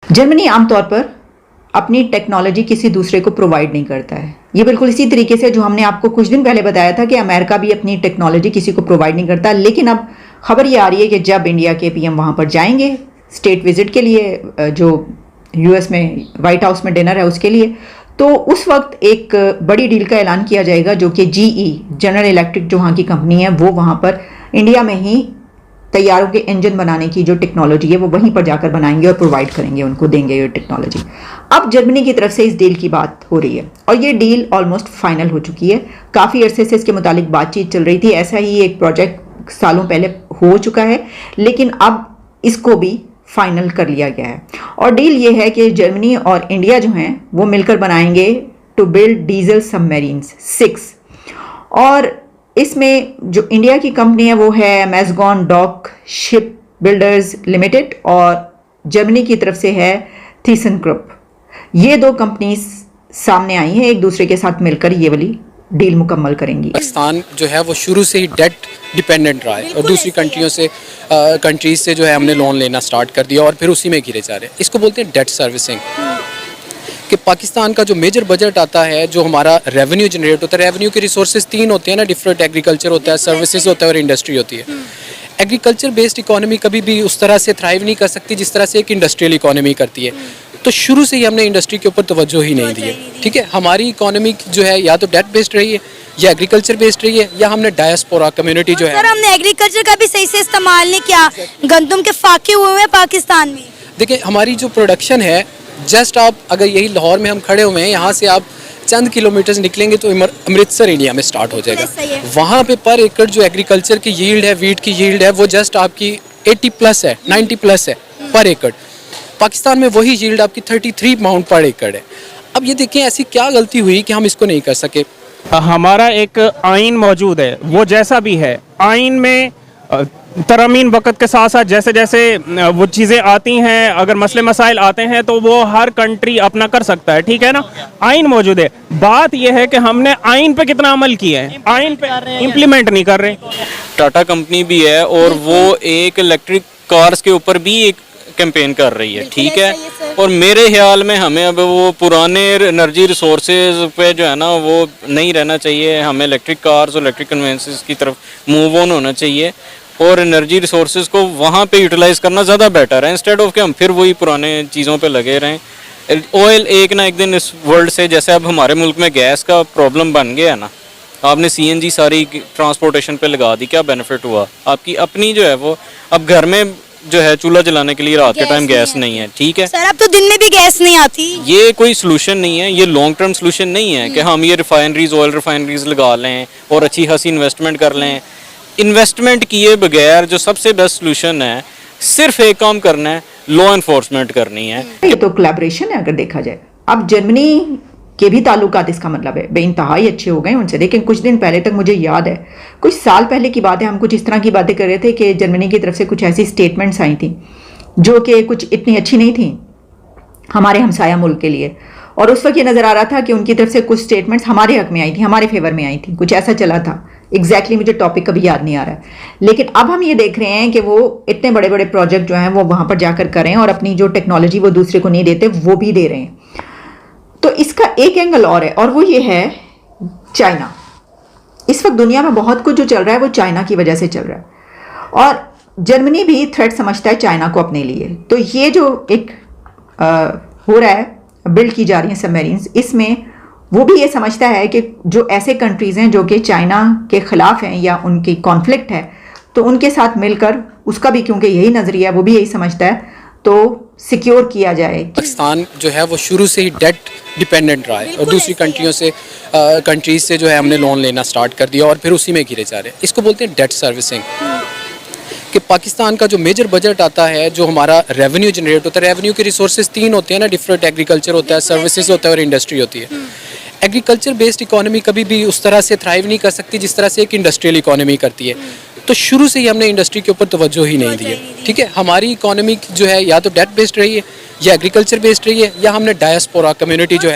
Germany आमतौर पर अपनी टेक्नोलॉजी किसी दूसरे को प्रोवाइड नहीं करता है। ये बिल्कुल इसी तरीके से जो हमने आपको कुछ दिन पहले बताया था कि अमेरिका भी अपनी टेक्नोलॉजी किसी को प्रोवाइड नहीं करता, लेकिन अब खबर ये आ रही है कि जब इंडिया के पीएम वहाँ पर जाएंगे स्टेट विजिट के लिए, जो यूएस में वाइट हाउस में डिनर है उसके लिए, तो उस वक्त एक बड़ी डील का ऐलान किया जाएगा जो कि जीई जनरल इलेक्ट्रिक जो वहाँ की कंपनी है वो वहाँ पर इंडिया में ही तैयारों के इंजन बनाने की जो टेक्नोलॉजी है वो वहीं पर जाकर बनाएंगे और प्रोवाइड करेंगे, उनको देंगे ये टेक्नोलॉजी। अब जर्मनी की तरफ से इस डील की बात हो रही है और ये डील ऑलमोस्ट फाइनल हो चुकी है। काफ़ी अरसे से इसके मुतालिक बातचीत चल रही थी। ऐसा ही एक प्रोजेक्ट सालों पहले हो चुका है, लेकिन अब इसको भी फाइनल कर लिया गया है और डील ये है कि जर्मनी और इंडिया जो हैं वो मिलकर बनाएंगे टू बिल्ड डीजल सबमरीन्स 6। और इसमें जो इंडिया की कंपनी है वो है मैज़गॉन डॉक शिप बिल्डर्स लिमिटेड और जर्मनी की तरफ से है थीसन ग्रुप। ये दो कंपनीज सामने आई हैं, एक दूसरे के साथ मिलकर ये वाली डील मुकम्मल करेंगी। पाकिस्तान जो है वो शुरू से ही डेट डिपेंडेंट रहा है और दूसरी कंट्रीज से जो है हमने लोन लेना स्टार्ट कर दिया और फिर उसी में घिरे जा रहे हैं। इसको बोलते हैं डेट सर्विसिंग। कि पाकिस्तान का जो मेजर बजट आता है, जो हमारा रेवेन्यू जनरेट होता है, रेवेन्यू के रिसोर्सेज 3 होते हैं ना, डिफरेंट एग्रीकल्चर होता है, सर्विसेज होता है और इंडस्ट्री होती है। एग्रीकल्चर बेस्ड इकोनॉमी कभी भी उस तरह से थ्राइव नहीं कर सकती जिस तरह से एक इंडस्ट्रियल इकोनॉमी करती है। तो शुरू से ही हमने इंडस्ट्री के ऊपर तवज्जो ही नहीं दी है। ठीक है, हमारी इकोनॉमी जो है या तो डेट बेस्ड रही है या एग्रीकल्चर बेस्ड रही है या हमने डायस्पोरा कम्युनिटी जो है। सर, हमने एग्रीकल्चर का भी सही से इस्तेमाल नहीं किया। गंदम के फाके हुए हैं पाकिस्तान में। देखिए, हमारी जो प्रोडक्शन है, जस्ट आप अगर यही लाहौर में हम खड़े हुए हैं, यहाँ से आप चंद किलोमीटर्स निकलेंगे तो अमृतसर इंडिया में स्टार्ट हो जाएगा। वहाँ पे पर एकड़ जो एग्रीकल्चर की यील्ड है, वीट की यील्ड है, वो जस्ट आपकी 80 प्लस है, 90 प्लस है पर एकड़। पाकिस्तान में वही यील्ड आपकी 33 पाउंड पर एकड़ है। अब ये देखें ऐसी क्या गलती हुई कि हम इसको नहीं कर सके। हमारा एक आइन मौजूद है, वो जैसा भी है, आइन में तरमीन वक़्त के साथ साथ जैसे जैसे वो चीज़ें आती हैं, अगर मसले मसाइल आते हैं तो वो हर कंट्री अपना कर सकता है। ठीक है ना, आइन मौजूद है। बात यह है कि हमने आइन पे कितना अमल किया है, आइन पे इम्प्लीमेंट नहीं कर रहे। टाटा कंपनी भी है और वो एक इलेक्ट्रिक कार्स के ऊपर भी एक कैंपेन कर रही है। ठीक है, और मेरे ख्याल में हमें अब वो पुराने एनर्जी रिसोर्सेज पे जो है ना वो नहीं रहना चाहिए। हमें इलेक्ट्रिक कार्स और इलेक्ट्रिक कन्वेंसेस की तरफ मूव ऑन होना चाहिए और एनर्जी रिसोर्सेज को वहाँ पे यूटिलाइज करना ज़्यादा बेटर है, इंस्टेड ऑफ कि हम फिर वही पुराने चीज़ों पे लगे रहें। ऑयल एक ना एक दिन इस वर्ल्ड से, जैसे अब हमारे मुल्क में गैस का प्रॉब्लम बन गया है ना, आपने सीएनजी सारी ट्रांसपोर्टेशन पे लगा दी, क्या बेनिफिट हुआ? आपकी अपनी जो है वो अब घर में जो है चूल्हा जलाने के लिए रात के टाइम गैस नहीं है। ठीक है सर, अब तो दिन में भी गैस नहीं आती। ये कोई सोल्यूशन नहीं है, ये लॉन्ग टर्म सोल्यूशन नहीं है कि हम ये रिफाइनरीज, ऑयल रिफाइनरीज लगा लें और अच्छी खासी इन्वेस्टमेंट कर लें। इन्वेस्टमेंट किए बगैर जो सबसे बेस्ट सोल्यूशन है, सिर्फ एक काम करना है, लॉ एनफोर्समेंट करनी है। ये तो कोलैबोरेशन है अगर देखा जाए। अब जर्मनी के भी ताल्लुकात इसका मतलब है बेइंतहाई अच्छे हो गए उनसे। लेकिन कुछ दिन पहले तक मुझे याद है, कुछ साल पहले की बात है, हम कुछ इस तरह की बातें कर रहे थे कि जर्मनी की तरफ से कुछ ऐसी स्टेटमेंट्स आई थी जो कि कुछ इतनी अच्छी नहीं थी हमारे हमसाया मुल्क के लिए। और उस वक्त ये नज़र आ रहा था कि उनकी तरफ से कुछ स्टेटमेंट्स हमारे हक में आई थी, हमारे फेवर में आई थी, कुछ ऐसा चला था। एग्जैक्टली मुझे टॉपिक कभी याद नहीं आ रहा है, लेकिन अब हम ये देख रहे हैं कि वो इतने बड़े बड़े प्रोजेक्ट जो हैं वो वहाँ पर जाकर करें और अपनी जो टेक्नोलॉजी वो दूसरे को नहीं देते वो भी दे रहे हैं। तो इसका एक एंगल और है और वो ये है चाइना। इस वक्त दुनिया में बहुत कुछ जो चल रहा है वो चाइना की वजह से चल रहा है और जर्मनी भी थ्रेट समझता है चाइना को अपने लिए। तो ये जो एक हो रहा है, बिल्ड की जा रही हैं सबमरीन्स, इसमें वो भी ये समझता है कि जो ऐसे कंट्रीज़ हैं जो कि चाइना के ख़िलाफ़ हैं या उनकी कॉन्फ्लिक्ट है, तो उनके साथ मिलकर, उसका भी क्योंकि यही नज़रिया, वो भी यही समझता है, तो सिक्योर किया जाए। पाकिस्तान जो है वो शुरू से ही डेट डिपेंडेंट रहा है और दूसरी कंट्रीज से जो है हमने लोन लेना स्टार्ट कर दिया और फिर उसी में घिरे जा रहे हैं। इसको बोलते हैं डेट सर्विसिंग। कि पाकिस्तान का जो मेजर बजट आता है, जो हमारा रेवेन्यू जनरेट होता है, रेवेन्यू के रिसोर्सेज 3 होते हैं ना, डिफरेंट एग्रीकल्चर होता है, सर्विसेज होता है और इंडस्ट्री होती है। एग्रीकल्चर बेस्ड इकोनॉमी कभी भी उस तरह से थ्राइव नहीं कर सकती जिस तरह से एक इंडस्ट्रियल इकोनॉमी करती है। तो शुरू से ही हमने इंडस्ट्री के ऊपर तवज्जो ही नहीं दी है। ठीक है, हमारी इकोनॉमी जो है या तो डेट बेस्ड रही है या एग्रीकल्चर बेस्ड रही है या हमने डायस्पोरा कम्युनिटी जो है